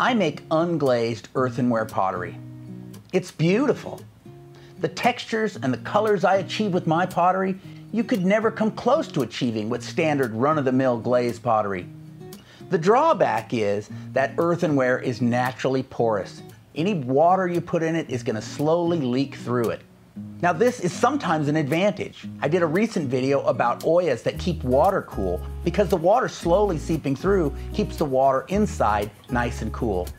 I make unglazed earthenware pottery. It's beautiful. The textures and the colors I achieve with my pottery, you could never come close to achieving with standard run-of-the-mill glazed pottery. The drawback is that earthenware is naturally porous. Any water you put in it is going to slowly leak through it. Now this is sometimes an advantage. I did a recent video about oyas that keep water cool because the water slowly seeping through keeps the water inside nice and cool.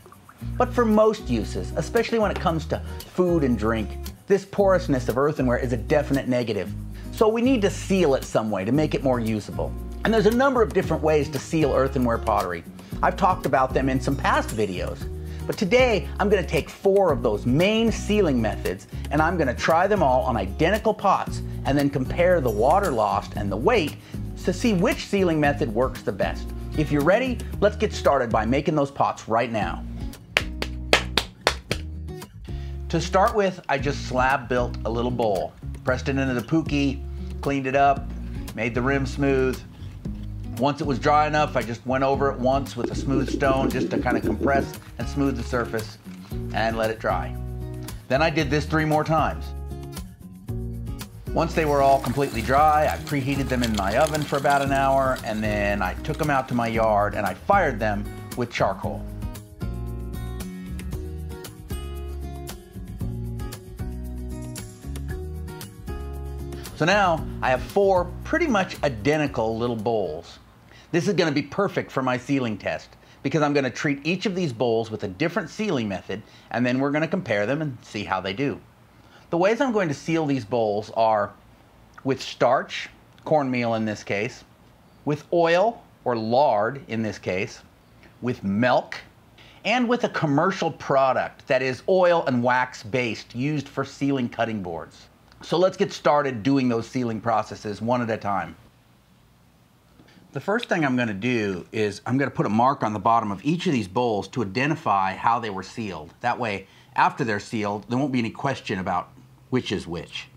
But for most uses, especially when it comes to food and drink, this porousness of earthenware is a definite negative. So we need to seal it some way to make it more usable. And there's a number of different ways to seal earthenware pottery. I've talked about them in some past videos. But today, I'm going to take 4 of those main sealing methods and I'm going to try them all on identical pots and then compare the water lost and the weight to see which sealing method works the best. If you're ready, let's get started by making those pots right now. To start with, I just slab built a little bowl. Pressed it into the pookie, cleaned it up, made the rim smooth. Once it was dry enough, I just went over it once with a smooth stone just to kind of compress and smooth the surface and let it dry. Then I did this 3 more times. Once they were all completely dry, I preheated them in my oven for about an hour and then I took them out to my yard and I fired them with charcoal. So now I have 4 pretty much identical little bowls. This is going to be perfect for my sealing test because I'm going to treat each of these bowls with a different sealing method and then we're going to compare them and see how they do. The ways I'm going to seal these bowls are with starch, cornmeal in this case, with oil or lard in this case, with milk, and with a commercial product that is oil and wax based used for sealing cutting boards. So let's get started doing those sealing processes one at a time. The first thing I'm going to do is I'm going to put a mark on the bottom of each of these bowls to identify how they were sealed. That way, after they're sealed, there won't be any question about which is which.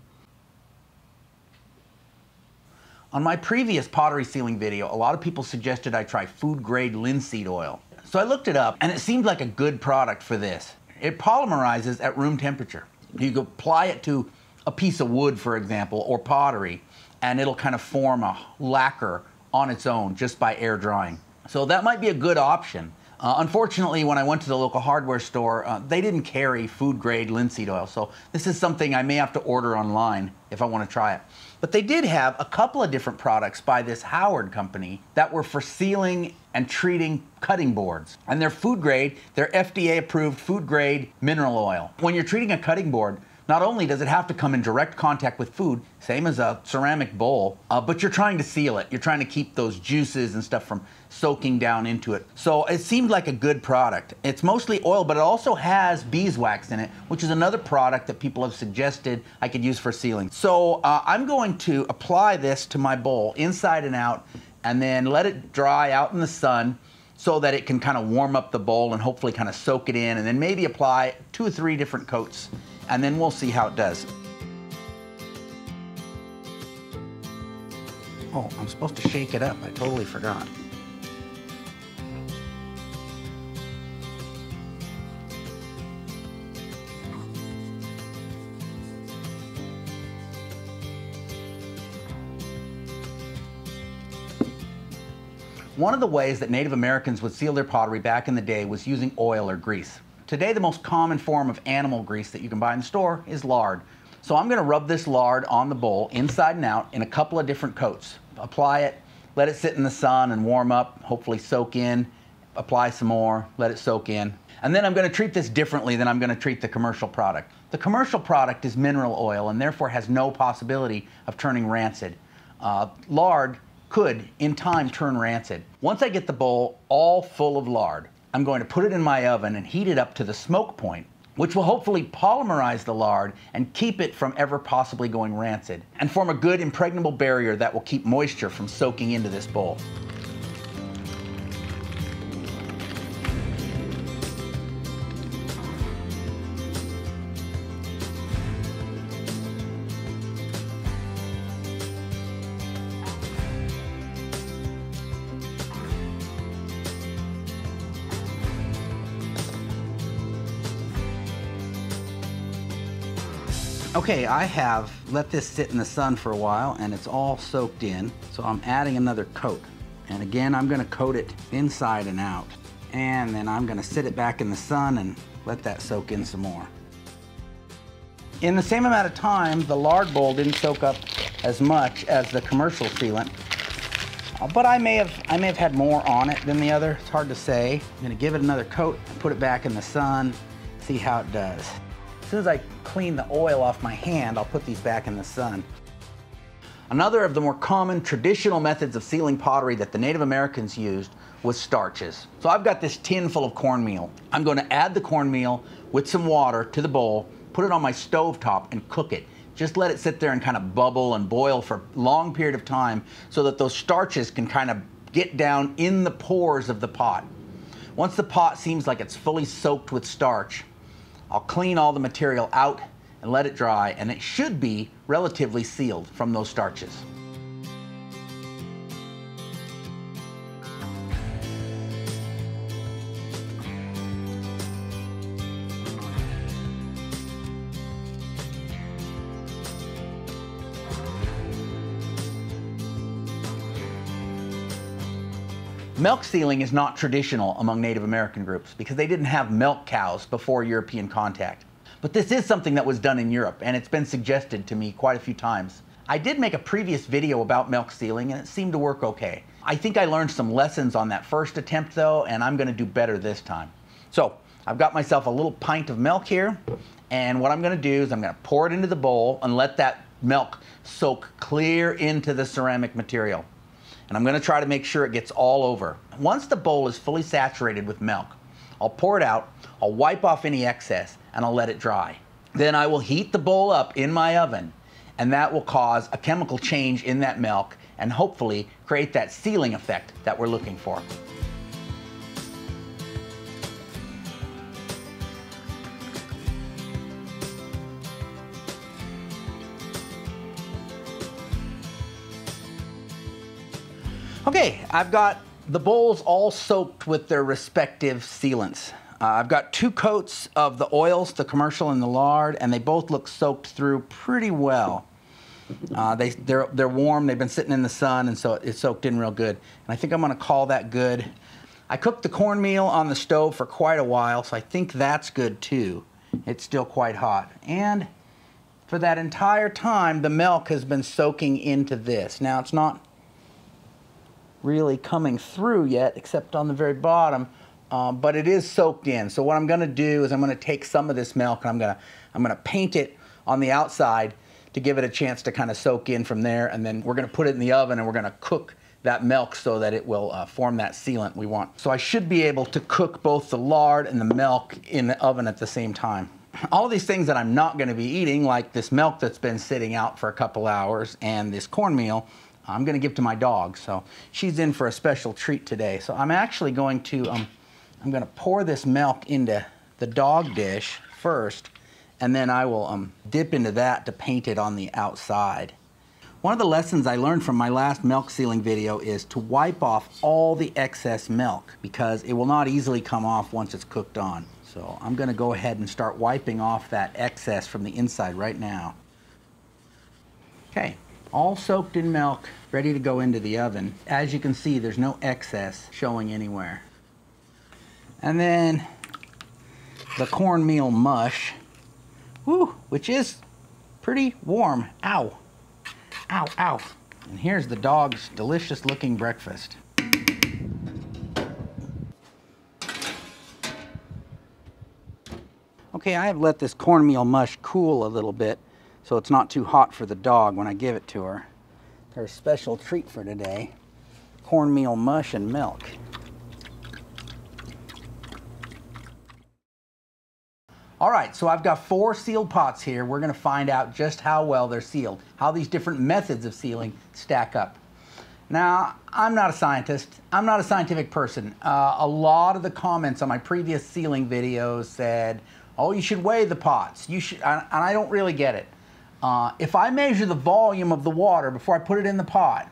On my previous pottery sealing video, a lot of people suggested I try food grade linseed oil. So I looked it up and it seemed like a good product for this. It polymerizes at room temperature. You can apply it to a piece of wood, for example, or pottery, and it'll kind of form a lacquer on its own just by air drying. So that might be a good option. Unfortunately, when I went to the local hardware store, they didn't carry food grade linseed oil. So this is something I may have to order online if I want to try it. But they did have a couple of different products by this Howard company that were for sealing and treating cutting boards. And they're food grade, they're FDA approved food grade mineral oil. When you're treating a cutting board, not only does it have to come in direct contact with food, same as a ceramic bowl, but you're trying to seal it. You're trying to keep those juices and stuff from soaking down into it. So it seemed like a good product. It's mostly oil, but it also has beeswax in it, which is another product that people have suggested I could use for sealing. So I'm going to apply this to my bowl inside and out, and then let it dry out in the sun so that it can kind of warm up the bowl and hopefully kind of soak it in, and then maybe apply 2 or 3 different coats. And then we'll see how it does. Oh, I'm supposed to shake it up. I totally forgot. One of the ways that Native Americans would seal their pottery back in the day was using oil or grease. Today, the most common form of animal grease that you can buy in the store is lard. So I'm going to rub this lard on the bowl inside and out in a couple of different coats. Apply it, let it sit in the sun and warm up, hopefully soak in, apply some more, let it soak in. And then I'm going to treat this differently than I'm going to treat the commercial product. The commercial product is mineral oil and therefore has no possibility of turning rancid. Lard could, in time, turn rancid. Once I get the bowl all full of lard, I'm going to put it in my oven and heat it up to the smoke point, which will hopefully polymerize the lard and keep it from ever possibly going rancid, and form a good impregnable barrier that will keep moisture from soaking into this bowl. Okay, I have let this sit in the sun for a while and it's all soaked in, so I'm adding another coat. And again, I'm gonna coat it inside and out. And then I'm gonna sit it back in the sun and let that soak in some more. In the same amount of time, the lard bowl didn't soak up as much as the commercial sealant, but I may have had more on it than the other. It's hard to say. I'm gonna give it another coat, put it back in the sun, see how it does. As soon as I clean the oil off my hand, I'll put these back in the sun. Another of the more common traditional methods of sealing pottery that the Native Americans used was starches. So I've got this tin full of cornmeal. I'm going to add the cornmeal with some water to the bowl, put it on my stove top and cook it. Just let it sit there and kind of bubble and boil for a long period of time so that those starches can kind of get down in the pores of the pot. Once the pot seems like it's fully soaked with starch, I'll clean all the material out and let it dry, and it should be relatively sealed from those starches. Milk sealing is not traditional among Native American groups because they didn't have milk cows before European contact. But this is something that was done in Europe, and it's been suggested to me quite a few times. I did make a previous video about milk sealing and it seemed to work okay. I think I learned some lessons on that first attempt though, and I'm going to do better this time. So I've got myself a little pint of milk here, and what I'm going to do is I'm going to pour it into the bowl and let that milk soak clear into the ceramic material. And I'm going to try to make sure it gets all over. Once the bowl is fully saturated with milk, I'll pour it out, I'll wipe off any excess, and I'll let it dry. Then I will heat the bowl up in my oven, and that will cause a chemical change in that milk and hopefully create that sealing effect that we're looking for. Okay, I've got the bowls all soaked with their respective sealants. I've got 2 coats of the oils, the commercial and the lard, and they both look soaked through pretty well. They're warm, they've been sitting in the sun, and so it's soaked in real good. And I think I'm gonna call that good. I cooked the cornmeal on the stove for quite a while, so I think that's good too. It's still quite hot. And for that entire time, the milk has been soaking into this. Now it's not really coming through yet, except on the very bottom, but it is soaked in. So what I'm going to do is I'm going to take some of this milk and I'm going to paint it on the outside to give it a chance to kind of soak in from there, and then we're going to put it in the oven and we're going to cook that milk so that it will form that sealant we want. So I should be able to cook both the lard and the milk in the oven at the same time. All of these things that I'm not going to be eating, like this milk that's been sitting out for a couple hours and this cornmeal, I'm going to give to my dog. So she's in for a special treat today. So I'm actually going to, I'm going to pour this milk into the dog dish first, and then I will dip into that to paint it on the outside. One of the lessons I learned from my last milk sealing video is to wipe off all the excess milk because it will not easily come off once it's cooked on. So I'm going to go ahead and start wiping off that excess from the inside right now. Okay. All soaked in milk, ready to go into the oven. As you can see, there's no excess showing anywhere. And then the cornmeal mush, which is pretty warm. Ow, ow, ow. And here's the dog's delicious looking breakfast. Okay, I have let this cornmeal mush cool a little bit, so it's not too hot for the dog when I give it to her. Her special treat for today, cornmeal mush and milk. All right, so I've got 4 sealed pots here. We're gonna find out just how well they're sealed, how these different methods of sealing stack up. Now, I'm not a scientist. I'm not a scientific person. A lot of the comments on my previous sealing videos said, oh, you should weigh the pots. You should, and I don't really get it. If I measure the volume of the water before I put it in the pot,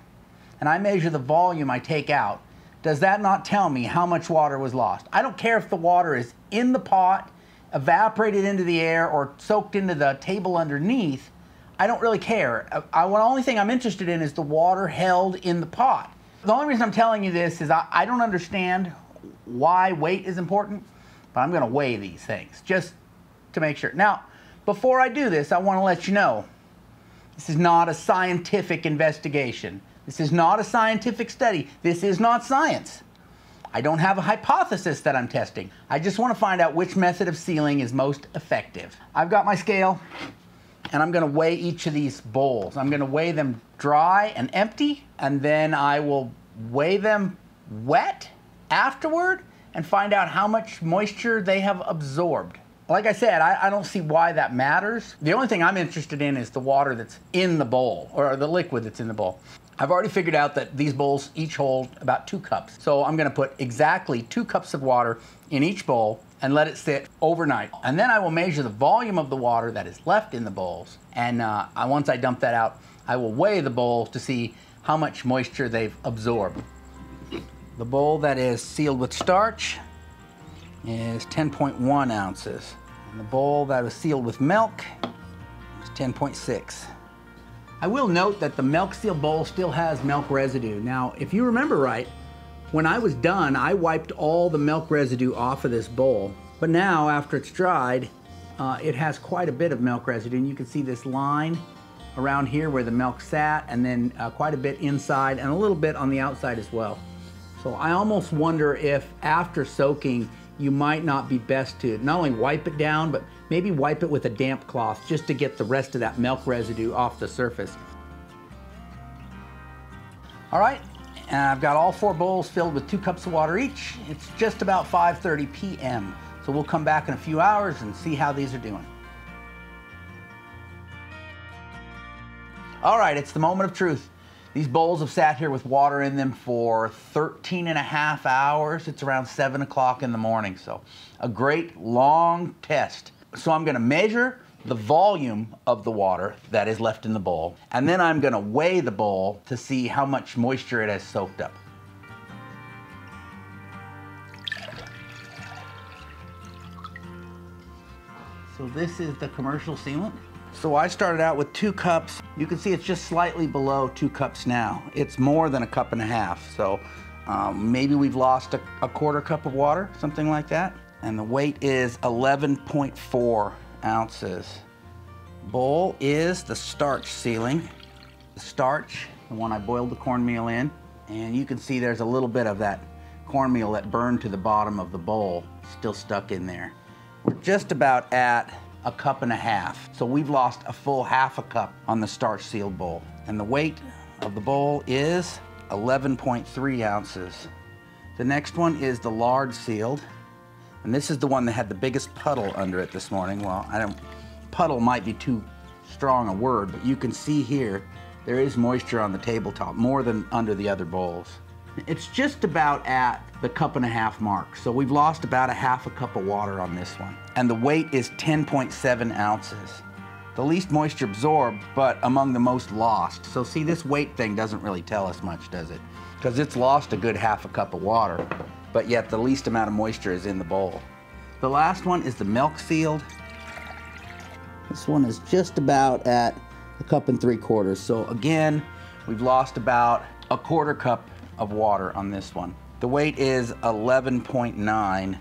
and I measure the volume I take out, does that not tell me how much water was lost? I don't care if the water is in the pot evaporated into the air or soaked into the table underneath, I don't really care. The only thing I'm interested in is the water held in the pot. The only reason I'm telling you this is I don't understand why weight is important, but I'm gonna weigh these things just to make sure. Now, before I do this, I wanna let you know, this is not a scientific investigation. This is not a scientific study. This is not science. I don't have a hypothesis that I'm testing. I just wanna find out which method of sealing is most effective. I've got my scale, and I'm gonna weigh each of these bowls. I'm gonna weigh them dry and empty, and then I will weigh them wet afterward and find out how much moisture they have absorbed. Like I said, I don't see why that matters. The only thing I'm interested in is the water that's in the bowl, or the liquid that's in the bowl. I've already figured out that these bowls each hold about 2 cups. So I'm gonna put exactly 2 cups of water in each bowl and let it sit overnight. And then I will measure the volume of the water that is left in the bowls. And once I dump that out, I will weigh the bowl to see how much moisture they've absorbed. The bowl that is sealed with starch is 10.1 ounces. And the bowl that was sealed with milk is 10.6. I will note that the milk sealed bowl still has milk residue. Now, if you remember right, when I was done, I wiped all the milk residue off of this bowl. But now, after it's dried, it has quite a bit of milk residue. And you can see this line around here where the milk sat, and then quite a bit inside and a little bit on the outside as well. So I almost wonder if after soaking, you might not be best to not only wipe it down, but maybe wipe it with a damp cloth just to get the rest of that milk residue off the surface. All right, and I've got all 4 bowls filled with 2 cups of water each. It's just about 5:30 p.m. So we'll come back in a few hours and see how these are doing. All right, it's the moment of truth. These bowls have sat here with water in them for 13.5 hours. It's around 7 o'clock in the morning, so a great long test. So I'm gonna measure the volume of the water that is left in the bowl, and then I'm gonna weigh the bowl to see how much moisture it has soaked up. So this is the commercial sealant. So I started out with 2 cups. You can see it's just slightly below 2 cups now. It's more than 1.5 cups. So maybe we've lost a 1/4 cup of water, something like that. And the weight is 11.4 ounces. Bowl is the starch sealing. The starch, the one I boiled the cornmeal in. And you can see there's a little bit of that cornmeal that burned to the bottom of the bowl still stuck in there. We're just about at 1.5 cups. So we've lost a full 1/2 cup on the starch sealed bowl. And the weight of the bowl is 11.3 ounces. The next one is the lard sealed. And this is the one that had the biggest puddle under it this morning. Well, puddle might be too strong a word, but you can see here, there is moisture on the tabletop, more than under the other bowls. It's just about at the 1.5 cup mark. So we've lost about 1/2 cup of water on this one. And the weight is 10.7 ounces. The least moisture absorbed, but among the most lost. So see, this weight thing doesn't really tell us much, does it? Because it's lost a good 1/2 cup of water, but yet the least amount of moisture is in the bowl. The last one is the milk sealed. This one is just about at 1.75 cups. So again, we've lost about 1/4 cup of water on this one. The weight is 11.9.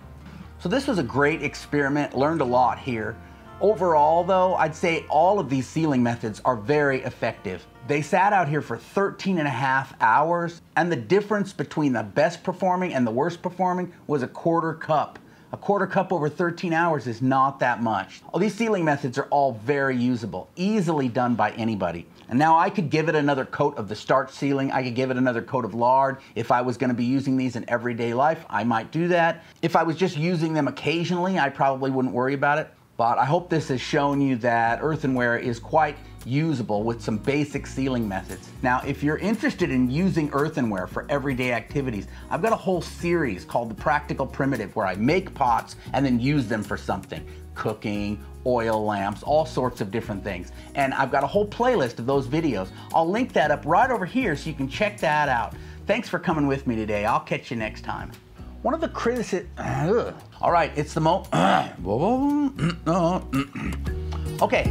So this was a great experiment, learned a lot here. Overall though, I'd say all of these sealing methods are very effective. They sat out here for 13.5 hours, and the difference between the best performing and the worst performing was 1/4 cup. 1/4 cup over 13 hours is not that much. Well, these sealing methods are all very usable, easily done by anybody. And now I could give it another coat of the starch sealing. I could give it another coat of lard. If I was gonna be using these in everyday life, I might do that. If I was just using them occasionally, I probably wouldn't worry about it. But I hope this has shown you that earthenware is quite usable with some basic sealing methods. Now, if you're interested in using earthenware for everyday activities, I've got a whole series called The Practical Primitive where I make pots and then use them for something. Cooking, oil lamps, all sorts of different things. And I've got a whole playlist of those videos. I'll link that up right over here so you can check that out. Thanks for coming with me today. I'll catch you next time. One of the All right, it's the okay.